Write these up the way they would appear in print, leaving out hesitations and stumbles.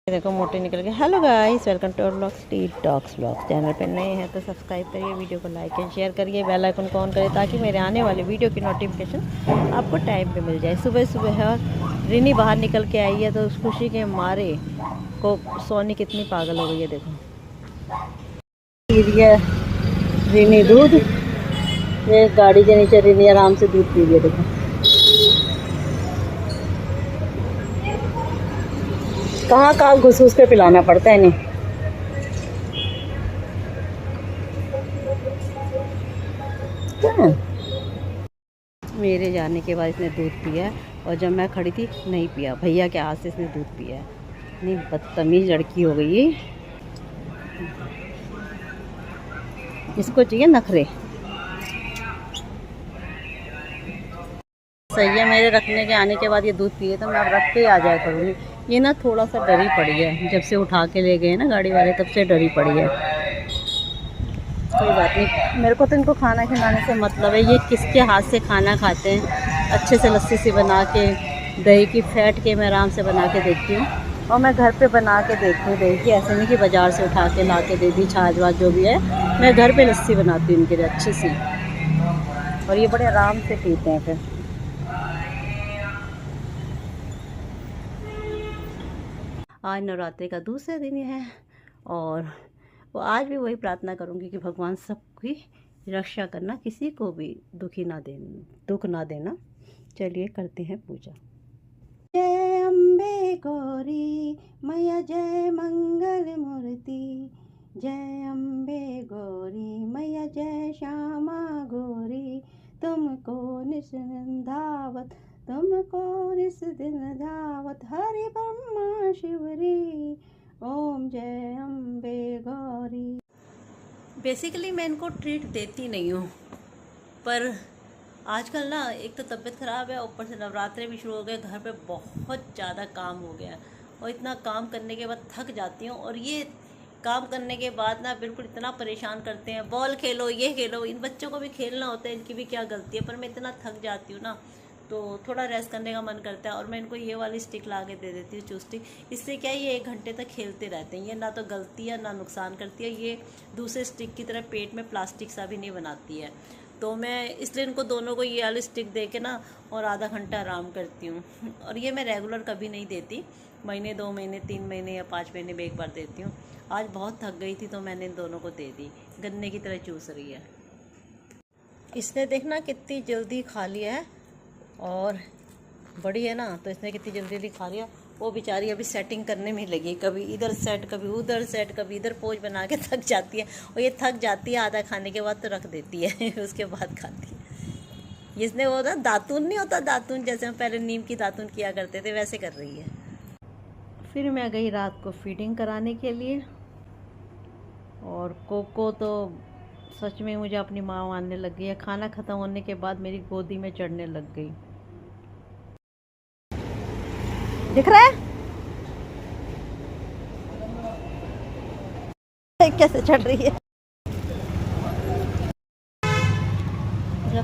देखो मोटे निकल गए। Hello guys, welcome to our blogs T talks blogs. Channel पे नए हैं तो सब्सक्राइब करिए, वीडियो को लाइक एंड शेयर करिए, बेल आइकन को ऑन करिए ताकि मेरे आने वाले वीडियो की नोटिफिकेशन आपको टाइम पे मिल जाए। सुबह सुबह है और रिनी बाहर निकल के आई है तो उस खुशी के मारे को सोनी कितनी पागल हो गई है। देखो पी रही है रिनी दूध, ये गाड़ी के नीचे रिनी आराम से दूध पी रही है। देखो कहाँ कहाँ घुस घुस के पिलाना पड़ता है इन्हें। मेरे जाने के बाद इसने दूध पिया और जब मैं खड़ी थी नहीं पिया। भैया के हाथ से इसने दूध पिया है। नहीं बदतमीज लड़की हो गई, इसको चाहिए नखरे। सही है, मेरे रखने के आने के बाद ये दूध पिए तो मैं अब रख के आ जाया करूँगी। ये ना थोड़ा सा डरी पड़ी है, जब से उठा के ले गए ना गाड़ी वाले तब से डरी पड़ी है। कोई बात नहीं, मेरे को तो इनको खाना खिलाने से मतलब है। ये किसके हाथ से खाना खाते हैं, अच्छे से लस्सी सी बना के दही की फेंट के मैं आराम से बना के देखती हूँ। और मैं घर पे बना के देखती हूँ दही की, ऐसे नहीं कि बाज़ार से उठा के ला के दे दी। छाछ वाछ जो भी है मैं घर पे लस्सी बनाती हूँ इनके लिए अच्छी सी, और ये बड़े आराम से पीते हैं। फिर आज नवरात्रि का दूसरा दिन है और वो आज भी वही प्रार्थना करूँगी कि भगवान सबकी रक्षा करना, किसी को भी दुख ना देना। चलिए करते हैं पूजा। जय अम्बे गौरी मैया, जय मंगल मूर्ति। जय अम्बे गौरी मैया, जय श्यामा गौरी। तुमको निस दिन धावत, तुमको निस दिन धावत, हरि ब्रह्मा शिवरी। ओम जय अम्बे गौरी। बेसिकली मैं इनको ट्रीट देती नहीं हूँ, पर आजकल ना एक तो तबीयत ख़राब है, ऊपर से नवरात्रे भी शुरू हो गए, घर पे बहुत ज़्यादा काम हो गया और इतना काम करने के बाद थक जाती हूँ। और ये काम करने के बाद ना बिल्कुल इतना परेशान करते हैं, बॉल खेलो, ये खेलो। इन बच्चों को भी खेलना होता है, इनकी भी क्या गलती है, पर मैं इतना थक जाती हूँ ना तो थोड़ा रेस्ट करने का मन करता है। और मैं इनको ये वाली स्टिक ला के दे देती हूँ, चूस्टिक। इससे क्या है, ये 1 घंटे तक खेलते रहते हैं। ये ना तो गलती है ना नुकसान करती है, ये दूसरे स्टिक की तरह पेट में प्लास्टिक सा भी नहीं बनाती है। तो मैं इसलिए इनको दोनों को ये वाली स्टिक दे के ना और आधा घंटा आराम करती हूँ। और ये मैं रेगुलर कभी नहीं देती, महीने 2 महीने 3 महीने या 5 महीने में एक बार देती हूँ। आज बहुत थक गई थी तो मैंने इन दोनों को दे दी। गन्ने की तरह चूस रही है। इसने देखना कितनी जल्दी खा लिया है, और बड़ी है ना तो इसने कितनी जल्दी खा लिया। वो बेचारी अभी सेटिंग करने में लगी, कभी इधर सेट कभी उधर सेट कभी इधर पोज बना के थक जाती है। और ये थक जाती है आधा खाने के बाद तो रख देती है उसके बाद खाती है। इसने वो ना दातून नहीं होता, दातून जैसे हम पहले नीम की दातून किया करते थे वैसे कर रही है। फिर मैं गई रात को फीडिंग कराने के लिए, और कोको तो सच में मुझे अपनी माँ मानने लग गई है। खाना ख़त्म होने के बाद मेरी गोदी में चढ़ने लग गई। दिख रहा है कैसे चढ़ रही है।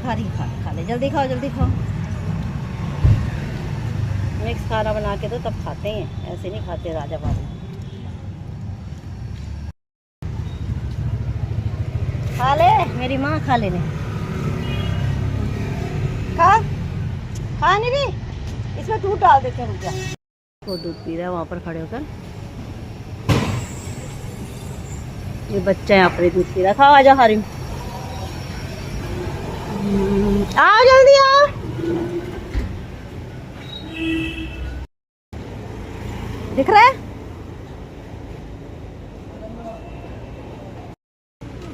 खा ले, जल्दी खाओ जल्दी खाओ। मिक्स खाना बना के दो तब खाते हैं, ऐसे नहीं खाते राजा बाबू। खा ले मेरी माँ, खा लेने, खा नहीं भी, इसमें दूध डाल देते हैं। रुक जा, वो दूध पी रहा है वहाँ पर खड़े होकर। ये बच्चा यहाँ पर दूध पी रहा। खाओ, आजा हारिम, आओ जल्दी आओ। दिख रहा है,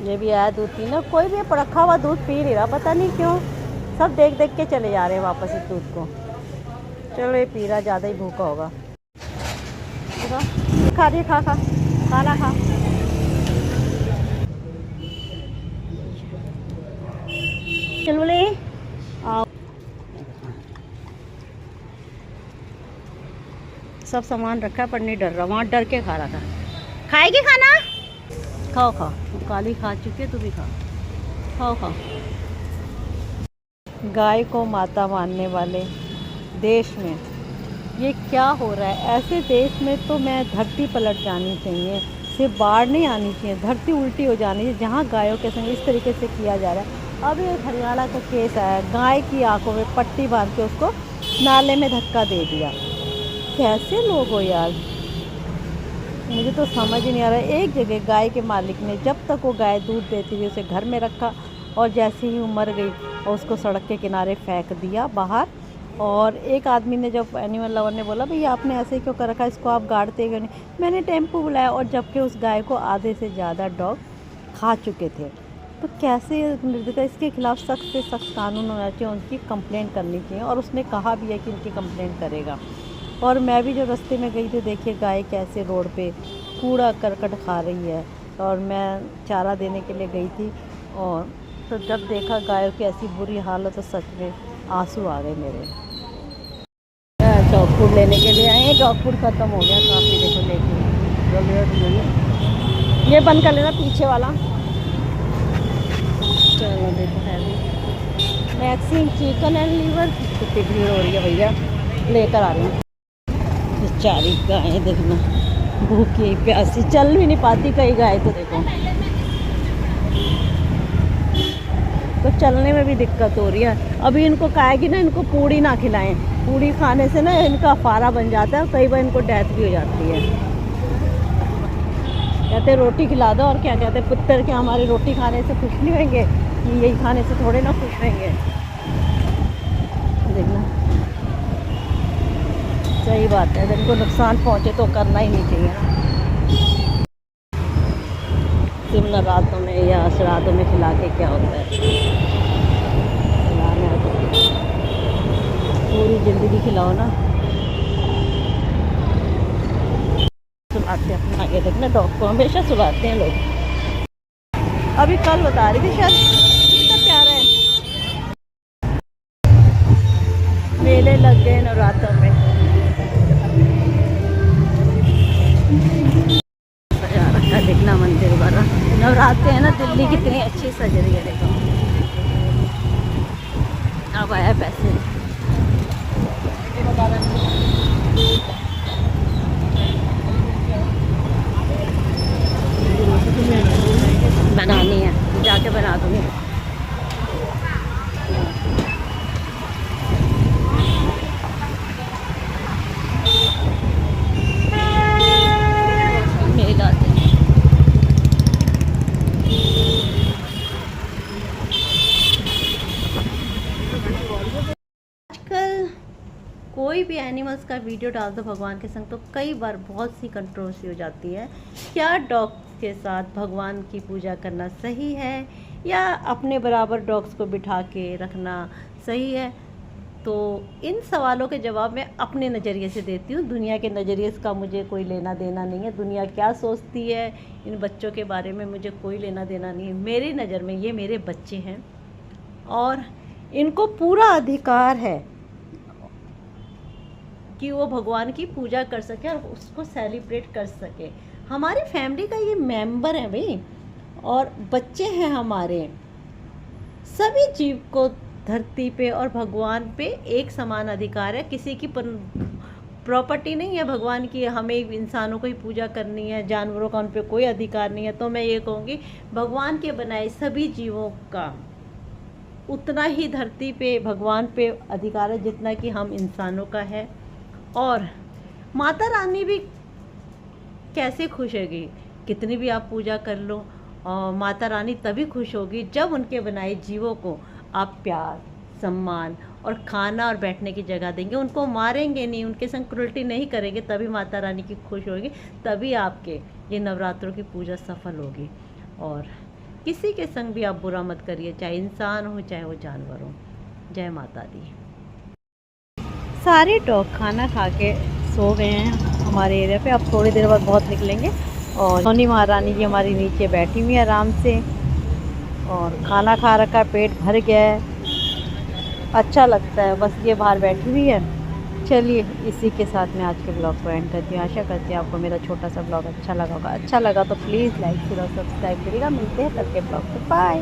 ये भी आया दूध पीना। कोई भी रखा हुआ दूध पी नहीं रहा, पता नहीं क्यों। सब देख देख के चले जा रहे हैं वापस इस दूध को। चलो ये पी रहा, ज़्यादा ही भूखा होगा। खा रही, खा खाना खा। चल बोले आओ। सब सामान रखा है पर नहीं डर रहा, वहाँ डर के खा रहा था। खाएगी खाना? खाओ खाओ, काली खा चुकी है, तू भी खा। खाओ खाओ। गाय को माता मानने वाले देश में ये क्या हो रहा है? ऐसे देश में तो मैं धरती पलट जानी चाहिए, सिर्फ बाढ़ नहीं आनी चाहिए, धरती उल्टी हो जानी चाहिए जहाँ गायों के संग इस तरीके से किया जा रहा है। अब एक हरियाणा का केस आया, गाय की आंखों में पट्टी बांध के उसको नाले में धक्का दे दिया। कैसे लोग हो यार, मुझे तो समझ ही नहीं आ रहा है। एक जगह गाय के मालिक ने जब तक वो गाय दूध देती हुई उसे घर में रखा, और जैसे ही वो मर गई और उसको सड़क के किनारे फेंक दिया बाहर। और एक आदमी ने, जब एनिमल लवर ने बोला भैया आपने ऐसे क्यों कर रखा है, इसको आप गाड़ते क्यों नहीं, मैंने टेम्पो बुलाया, और जबकि उस गाय को आधे से ज़्यादा डॉग खा चुके थे। तो कैसे निर्दयता, इसके खिलाफ़ सख्त से सख्त कानून होना चाहिए, उनकी कंप्लेंट करनी चाहिए। और उसने कहा भी है कि इनकी कंप्लेंट करेगा। और मैं भी जो रास्ते में गई थी, देखिए गाय कैसे रोड पे कूड़ा करकट खा रही है। और मैं चारा देने के लिए गई थी, और तो जब देखा गायों की ऐसी बुरी हालत, तो सच में आंसू आ गए मेरे। डॉग फूड लेने के लिए आए, डॉग फूड ख़त्म हो गया काफ़ी, देखो लेके ये बंद कर लेना पीछे वाला। चलो देखो है मैक्सिम चिकन एंड लीवर, कितनी भीड़ हो रही है भैया, लेकर आ रही हूँ। बेचारी गाय देखना, भूखी प्यासी, चल भी नहीं पाती कई गाय तो देखो, तो चलने में भी दिक्कत हो रही है। अभी इनको कहेगी ना, इनको पूड़ी ना खिलाएं, पूड़ी खाने से ना इनका फारा बन जाता है, कई बार इनको डेथ भी हो जाती है। कहते रोटी खिला दो, और क्या कहते हैं पुत्र के, हमारे रोटी खाने से खुश नहीं होंगे, यही खाने से थोड़े ना खुश होंगे। देखना सही बात है, जब इनको नुकसान पहुँचे तो करना ही नहीं चाहिए ना। सिर्फ नवरात्रों में या श्राद्धों में खिला के क्या होता है, खिलाना है तो पूरी ज़िंदगी खिलाओ ना। सुलाते अपना आगे देखना, डॉग को हमेशा सुलाते हैं लोग। अभी कल बता रही थी शायद, कितना प्यारा है। मेले लग गए नवरात्रों में, सजा रखा है देखना मंदिर वगैरह। नवरात्रे हैं ना, दिल्ली कितनी अच्छी सज रही है देखो। अब आया पैसे बनानी है, जाके बना दूँगी। मेला आजकल कोई भी एनिमल्स का वीडियो डाल दो भगवान के संग, तो कई बार बहुत सी कंट्रोवर्सी हो जाती है। क्या डॉग्स के साथ भगवान की पूजा करना सही है, या अपने बराबर डॉग्स को बिठा के रखना सही है? तो इन सवालों के जवाब मैं अपने नज़रिए से देती हूँ। दुनिया के नज़रिए का मुझे कोई लेना देना नहीं है। दुनिया क्या सोचती है इन बच्चों के बारे में, मुझे कोई लेना देना नहीं है। मेरी नज़र में ये मेरे बच्चे हैं, और इनको पूरा अधिकार है कि वो भगवान की पूजा कर सके और उसको सेलिब्रेट कर सके। हमारी फैमिली का ये मेंबर है भाई, और बच्चे हैं हमारे। सभी जीव को धरती पे और भगवान पे एक समान अधिकार है। किसी की प्रॉपर्टी नहीं है भगवान की, हमें इंसानों को ही पूजा करनी है, जानवरों का उन पे कोई अधिकार नहीं है। तो मैं ये कहूँगी, भगवान के बनाए सभी जीवों का उतना ही धरती पे भगवान पे अधिकार है जितना कि हम इंसानों का है। और माता रानी भी कैसे खुश होगी, कितनी भी आप पूजा कर लो, और माता रानी तभी खुश होगी जब उनके बनाए जीवों को आप प्यार, सम्मान और खाना और बैठने की जगह देंगे। उनको मारेंगे नहीं, उनके संग क्रूरती नहीं करेंगे, तभी माता रानी की खुश होगी, तभी आपके ये नवरात्रों की पूजा सफल होगी। और किसी के संग भी आप बुरा मत करिए, चाहे इंसान हो चाहे वो जानवर हो। जय माता दी। सारे डॉग खाना खा के सो गए हैं हमारे एरिया पे। अब थोड़ी देर बाद बहुत निकलेंगे, और सोनी महारानी जी हमारी नीचे बैठी हुई है आराम से, और खाना खा रखा, पेट भर गया है, अच्छा लगता है, बस ये बाहर बैठी हुई है। चलिए इसी के साथ मैं आज के ब्लॉग को एंड करती हूँ। आशा करती हूँ आपको मेरा छोटा सा ब्लॉग अच्छा लगा होगा। अच्छा लगा तो प्लीज़ लाइक शेयर और सब्सक्राइब करिएगा। मिलते हैं कल के ब्लॉग पे, बाय।